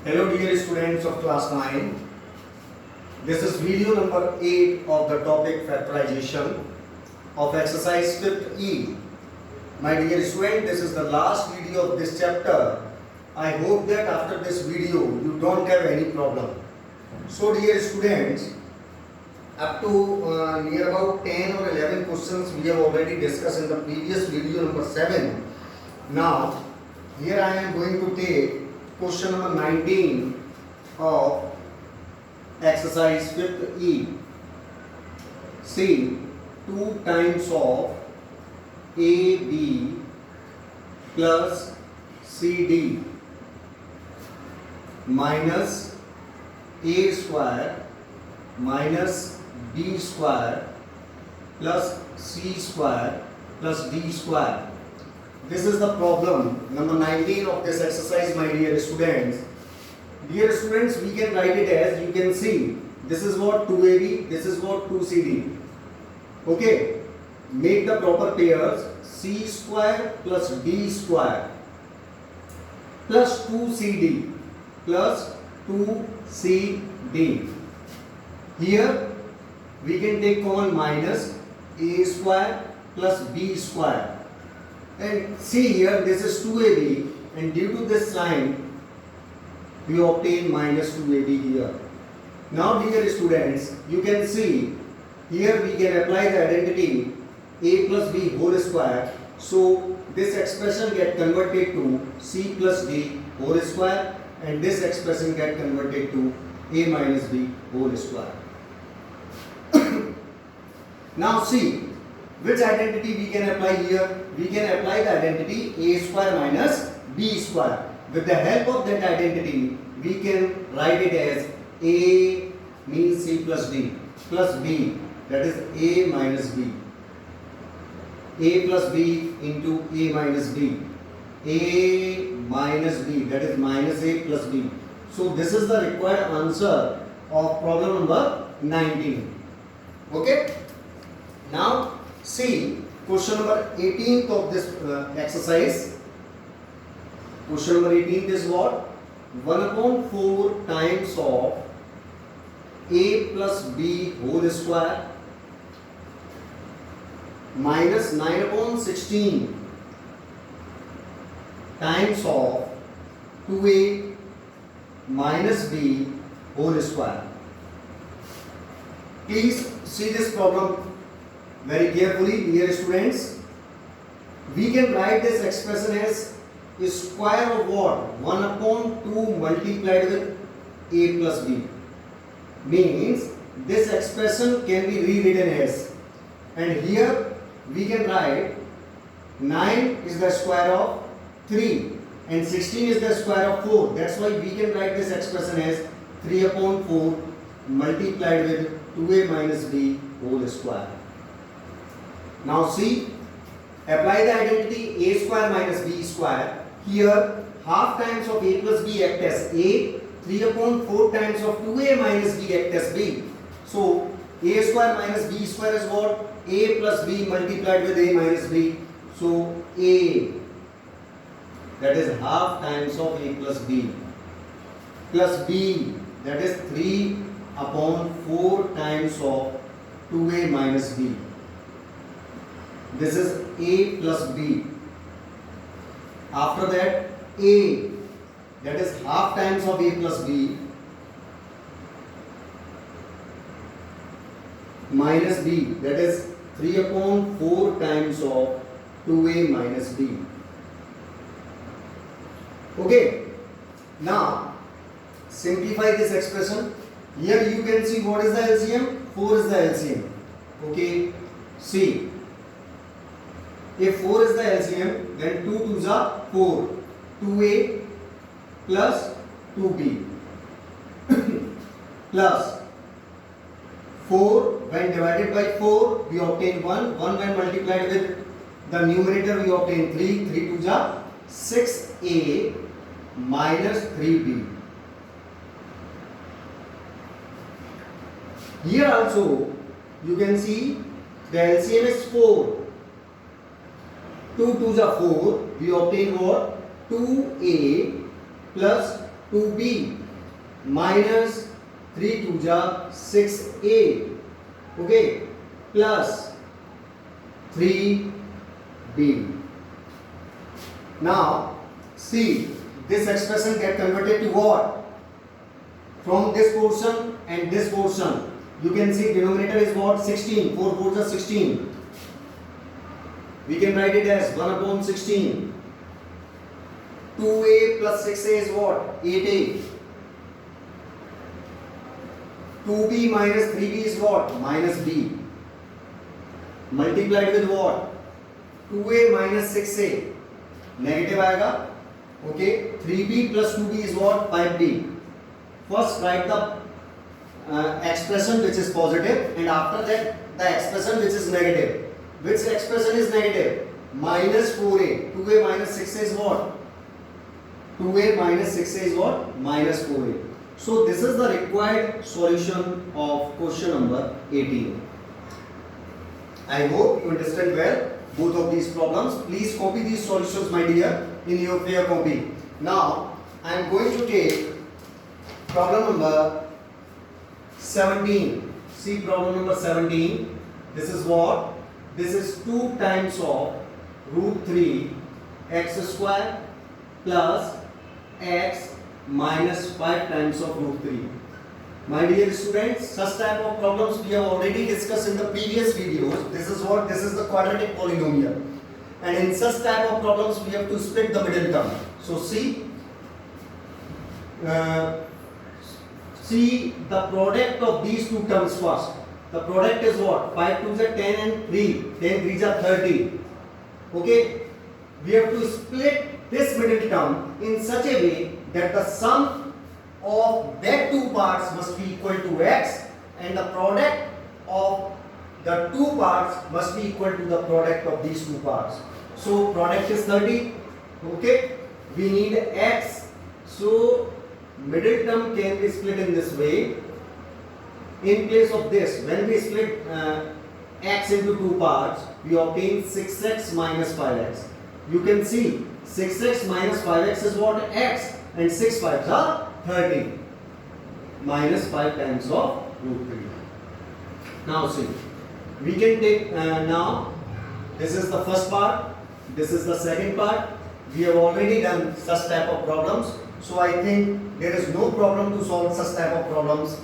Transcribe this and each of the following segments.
Hello dear students of class 9. This is video number 8 of the topic factorization of exercise 5th E. My dear student, this is the last video of this chapter. I hope that after this video you don't have any problem. So dear students, up to near about 10 or 11 questions we have already discussed in the previous video number 7. Now here I am going to take question number 19 of exercise 5th E. See, 2 times of AB plus CD minus A square minus B square plus C square plus D square. This is the problem number 19 of this exercise, my dear students. Dear students, we can write it as, you can see, this is what 2AB, this is what 2CD. Okay, make the proper pairs C square plus D square plus 2CD plus 2CD. Here we can take common minus A square plus B square. And see here, this is 2AB, and due to this sign we obtain minus 2AB here. Now dear students, you can see here we can apply the identity A plus B whole square. So this expression get converted to C plus D whole square, and this expression get converted to A minus B whole square. Now see, which identity we can apply here? We can apply the identity A square minus B square. With the help of that identity, we can write it as A means C plus D plus B, that is A minus B. A plus B into A minus B. A minus B, that is minus A plus B. So this is the required answer of problem number 19. Okay? Now see question number 18th of this exercise. Question number 18th is what? 1 upon 4 times of A plus B whole square minus 9 upon 16 times of 2A minus B whole square. Please see this problem very carefully, dear students. We can write this expression as a square of what? 1 upon 2 multiplied with A plus B. Means this expression can be rewritten as, and here we can write 9 is the square of 3 and 16 is the square of 4. That's why we can write this expression as 3 upon 4 multiplied with 2A minus B whole square. Now see, apply the identity A square minus B square. Here half times of A plus B act as A, 3 upon 4 times of 2A minus B act as B. So A square minus B square is what? A plus B multiplied with A minus B. So A, that is half times of A plus B, plus B, that is 3 upon 4 times of 2A minus B. This is A plus B. After that A, that is half times of A plus B minus B, that is 3 upon 4 times of 2A minus B. Okay. Now simplify this expression. Here you can see what is the LCM? 4 is the LCM. Okay. See, if 4 is the LCM, then 2 2s are 4. 2A plus 2B plus 4 when divided by 4 we obtain 1. 1 when multiplied with the numerator we obtain 3. 3 2s are 6A minus 3B. Here also you can see the LCM is 4. 2 2s are 4. We obtain what? 2A plus 2b minus 3 2 ja 6a, okay, plus 3b. Now see, this expression get converted to what? From this portion and this portion, you can see denominator is what? 16. 4 4 are 16. We can write it as 1 upon 16. 2a plus 6a is what? 8a. 2b minus 3b is what? Minus b. Multiplied with what? 2a minus 6a. Negative आएगा. Okay. 3b plus 2b is what? 5b. First write the expression which is positive, and after that the expression which is negative. Which expression is negative? Minus 4a. 2a minus 6a is what? 2a minus 6a is what? Minus 4a. So this is the required solution of question number 18. I hope you understand well both of these problems. Please copy these solutions, my dear, in your fair copy. Now I am going to take problem number 17. See problem number 17. This is what? This is 2 times of root 3 x square plus x minus 5 times of root 3. My dear students, such type of problems we have already discussed in the previous videos. This is what? This is the quadratic polynomial. And in such type of problems we have to split the middle term. So see, see the product of these two terms first. The product is what? 5 2s are 10 and 3. 10 3s are 30. Okay. We have to split this middle term in such a way that the sum of that two parts must be equal to x, and the product of the two parts must be equal to the product of these two parts. So product is 30. Okay. We need x. So middle term can be split in this way. In place of this, when we split x into two parts, we obtain 6x minus 5x. You can see 6x minus 5x is what? X, and 6 5s are 30 minus 5 times of root 3. Now see, we can take now this is the first part, this is the second part. We have already done such type of problems, so I think there is no problem to solve such type of problems.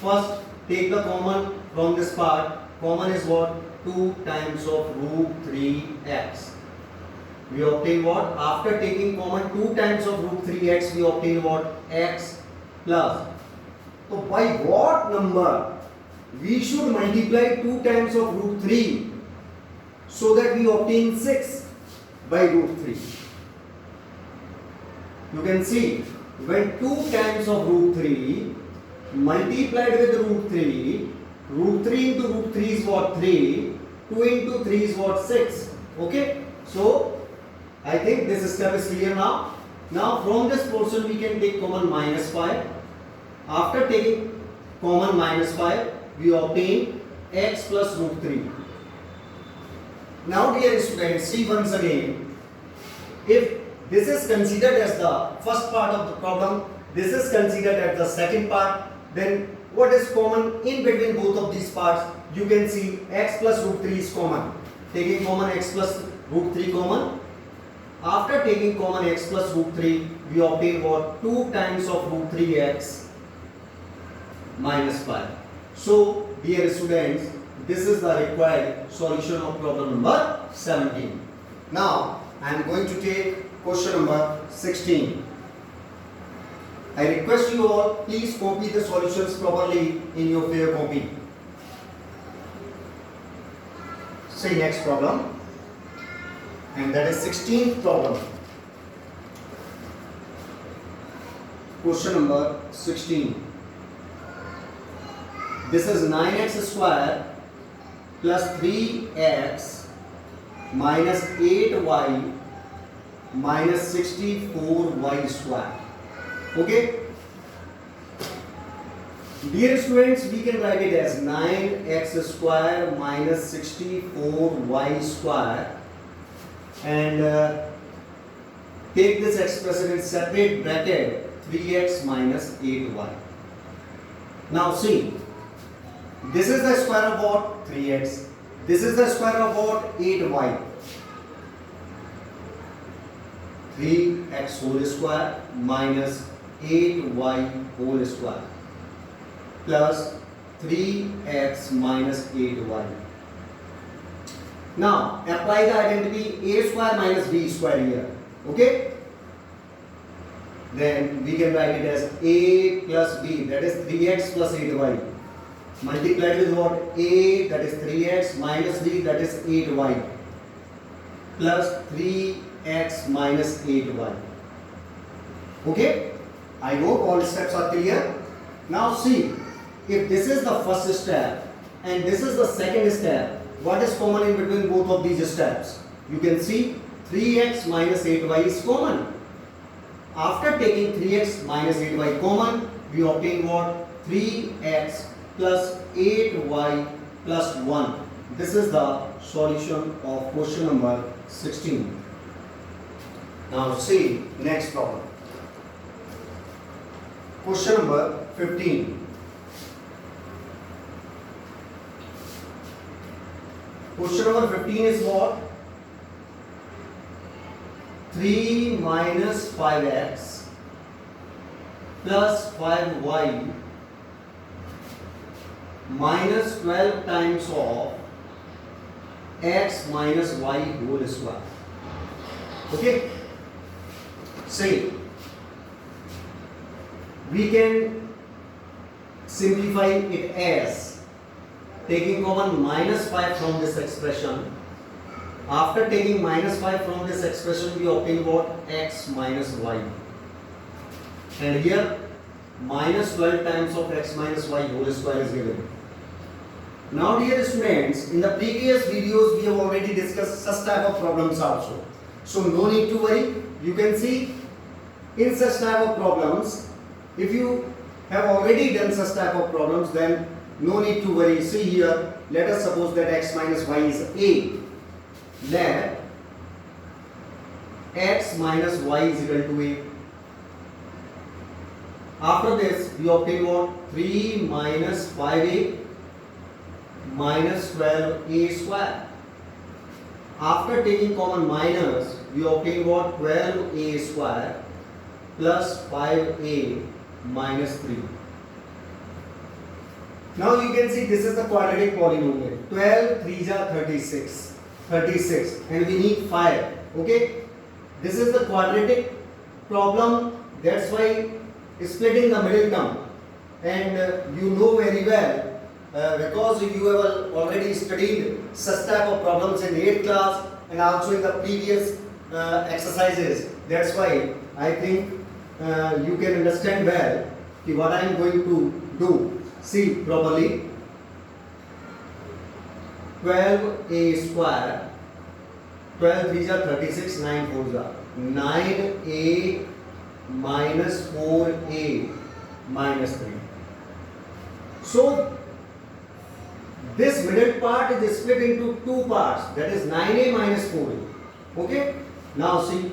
First, take the common from this part. Common is what? 2 times of root 3x. We obtain what? After taking common 2 times of root 3x, we obtain what? X plus. So by what number we should multiply 2 times of root 3 so that we obtain 6 by root 3? You can see, when 2 times of root 3 multiplied with root 3 into root 3 is what? 3. 2 into 3 is what? 6. Okay. So I think this step is clear now. Now from this portion we can take common minus 5. After taking common minus 5, we obtain x plus root 3. Now dear students, see once again, if this is considered as the first part of the problem, this is considered as the second part, then what is common in between both of these parts? You can see x plus root 3 is common. Taking common x plus root 3 common. After taking common x plus root 3, we obtain what? 2 times of root 3x minus 5. So, dear students, this is the required solution of problem number 17. Now, I am going to take question number 16. I request you all, please copy the solutions properly in your fair copy. Say next problem. And that is 16th problem. Question number 16. This is 9x square plus 3x minus 8y minus 64y square. Okay. Dear students, we can write it as 9x square minus 64y square. And take this expression in separate bracket 3x minus 8y. Now see, this is the square of what? 3x. This is the square of what? 8y. 3x whole square minus 8y whole square plus 3x minus 8y. Now apply the identity a square minus b square here. Okay? Then we can write it as a plus b, that is 3x plus 8y, multiplied with what? A, that is 3x, minus b, that is 8y, plus 3x minus 8y. Okay? I hope all steps are clear. Now see, if this is the first step and this is the second step, what is common in between both of these steps? You can see 3x minus 8y is common. After taking 3x minus 8y common, we obtain what? 3x plus 8y plus 1. This is the solution of question number 16. Now see next problem. Question number 15. Question number 15 is what? 3 minus 5x plus 5y minus 12 times of x minus y whole square. Okay? See, we can simplify it as taking common minus 5 from this expression. After taking minus 5 from this expression, we obtain what? X minus y. And here, minus 12 times of x minus y whole square is given. Now dear students, in the previous videos we have already discussed such type of problems also. So no need to worry. You can see in such type of problems, if you have already done such type of problems, then no need to worry. See here, let us suppose that x minus y is a. Let x minus y is equal to a. After this, we obtain what? 3 minus 5a minus 12a square. After taking common minus, we obtain what? 12a square plus 5a minus 3. Now you can see this is the quadratic polynomial. 12 3s are 36. 36 and we need 5. Okay? This is the quadratic problem. That's why splitting the middle term. And you know very well because you have already studied such type of problems in 8th class and also in the previous exercises. That's why I think you can understand well what I am going to do. See properly. 12a square, 12 3s are 36, 9 4s are 9a minus 4a minus 3. So this middle part is split into two parts, that is 9a minus 4a. Okay? Now see,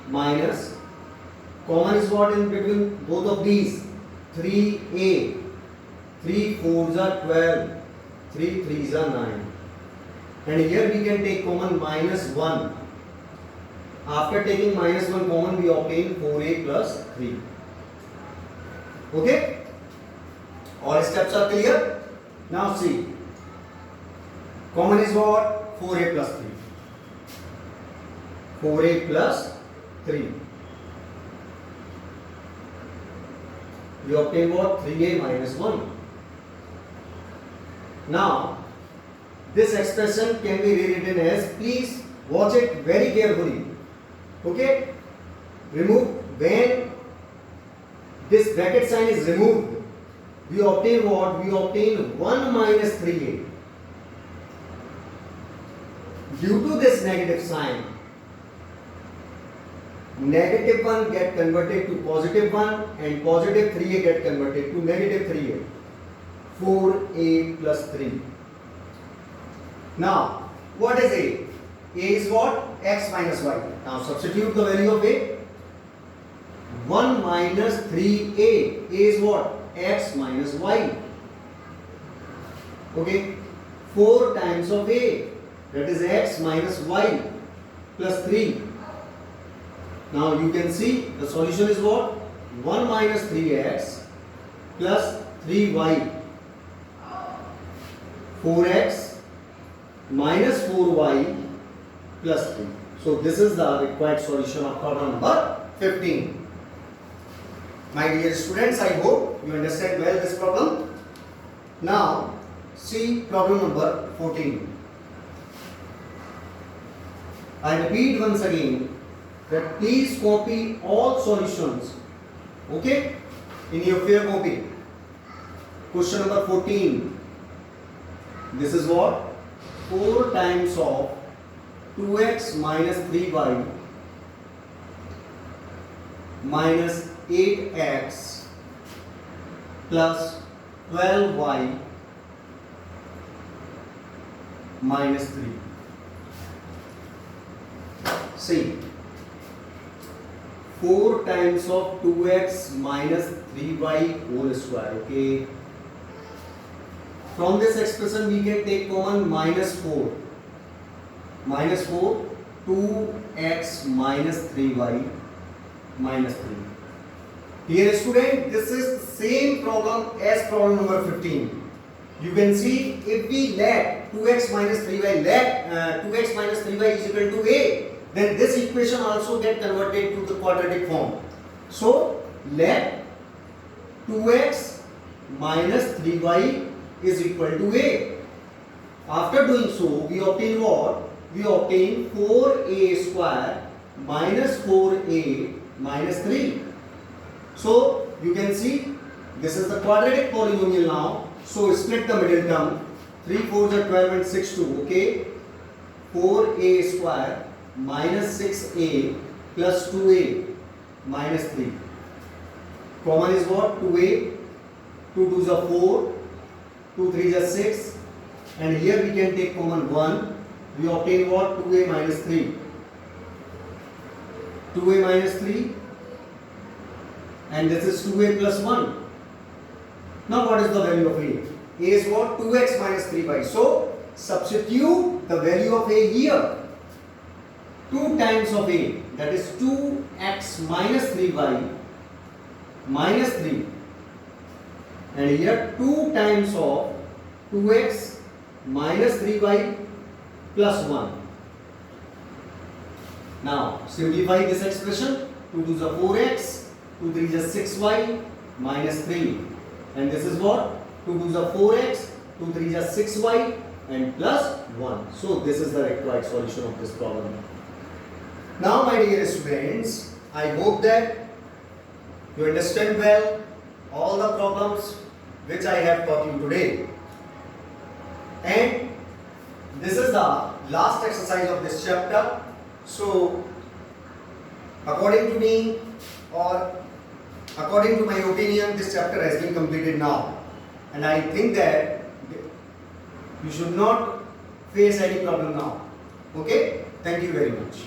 minus, common is what in between both of these? 3a, 3 4s are 12, 3 3s are 9. And here we can take common minus 1. After taking minus 1 common, we obtain 4a plus 3. Okay? All steps are clear? Now see. Common is what? 4a plus 3. 4a plus 3. We obtain what? 3a minus 1. Now, this expression can be rewritten as, please watch it very carefully. Okay? Remove, when this bracket sign is removed, we obtain what? We obtain 1 minus 3a. Due to this negative sign, negative 1 get converted to positive 1 and positive 3a get converted to negative 3a. 4a plus 3. Now, what is a? A is what? X minus y. Now substitute the value of a. 1 minus 3a. A is what? X minus y. Okay. 4 times of a, that is x minus y plus 3. Now you can see the solution is what? 1 minus 3x plus 3y. 4x minus 4y plus 3. So this is the required solution of problem number 15. My dear students, I hope you understand well this problem. Now see problem number 14. I repeat once again that please copy all solutions, okay, in your fair copy. Question number 14. This is what? 4 times of 2x minus 3y minus 8x plus 12y minus 3. See, 4 times of 2x minus 3y whole square, okay. From this expression we can take common minus 4. Minus 4, 2x minus 3y minus 3. Dear student, this is the same problem as problem number 15. You can see if we let 2x minus 3y, let 2x minus 3y is equal to a, then this equation also get converted to the quadratic form. So let 2x minus 3y is equal to a. After doing so, we obtain what? We obtain 4a square minus 4a minus 3. So you can see this is the quadratic polynomial now. So split the middle term. 3 4s are 12 and 6 2. Okay. 4a square minus 6a plus 2a minus 3. Common is what? 2a. 2 2s are 4. 2 3s are 6. And here we can take common 1. We obtain what? 2a minus 3. 2a minus 3. And this is 2a plus 1. Now what is the value of a? A is what? 2x minus 3y. So substitute the value of a here. 2 times of a, that is 2x minus 3y minus 3. And here 2 times of 2x minus 3y plus 1. Now simplify this expression. 2 2s are 4x, 2 3s are 6y minus 3. And this is what? 2 2s are 4x, 2 3s are 6y and plus 1. So this is the required solution of this problem. Now my dear students, I hope that you understand well all the problems which I have taught you today. And this is the last exercise of this chapter. So according to me, or according to my opinion, this chapter has been completed now. And I think that you should not face any problem now. Okay? Thank you very much.